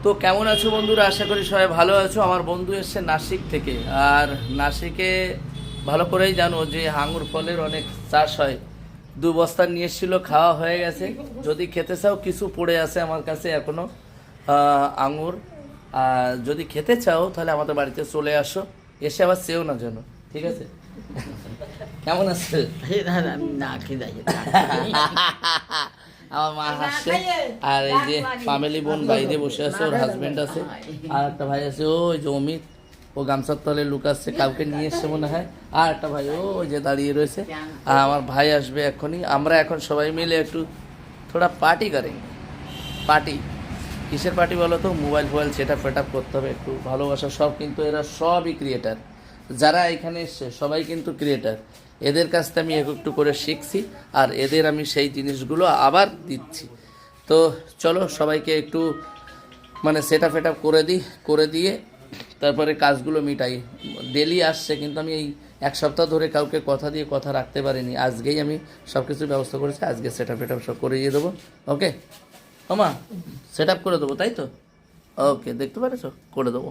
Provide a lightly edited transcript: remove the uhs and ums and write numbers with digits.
তো কেমন আছো বন্ধুরা? আশা করি সবাই ভালো আছো। আমার বন্ধু এসছে নাসিক থেকে, আর নাসিকে ভালো করেই জানো যে আঙুর ফলের অনেক চাষ হয়। 2 বস্তা নিয়ে এসেছিল, খাওয়া হয়ে গেছে। যদি খেতে চাও কিছু পড়ে আছে আমার কাছে এখনো আঙুর। আর যদি খেতে চাও তাহলে আমাদের বাড়িতে চলে আসো, এসে আবার চেও না যেন, ঠিক আছে? কেমন আছে? না খেয়ে আমার মা হাসছে, আর এই যে ফ্যামিলি বোন বাইরে বসে আছে, ওর হাজবেন্ড আছে, আর একটা ভাই আছে ওই যে অমিত, ও গামছার তলে লুকাচ্ছে, কাউকে নিয়ে এসছে মনে হয়। আর একটা ভাই ওই যে দাঁড়িয়ে রয়েছে, আর আমার ভাই আসবে এখনই। আমরা এখন সবাই মিলে একটু থোড়া পার্টি করেন। পার্টি কিসের পার্টি বলো তো? মোবাইল ফোবাইল সেটআপ ফেটআপ করতে হবে, একটু ভালোবাসা সব। কিন্তু এরা সবই ক্রিয়েটার, যারা এখানে এসছে সবাই কিন্তু ক্রিয়েটার। এদের কাছ থেকে আমি একটু করে শিখছি, আর এদের আমি সেই জিনিসগুলো আবার দিচ্ছি। তো চলো সবাইকে একটু মানে সেটআপ ফেটআপ করে দিয়ে তারপরে কাজগুলো মিটাই। ডেলি আসছে, কিন্তু আমি এই 1 সপ্তাহ ধরে কাউকে কথা দিয়ে কথা রাখতে পারিনি। আজকেই আমি সব কিছুর ব্যবস্থা করেছি, আজকে সেটআপ ফেটআপ সব করে দিয়ে দেবো। ওকে মামা, সেটআপ করে দেবো, তাই তো? ওকে, দেখতে পারেছো, করে দেবো।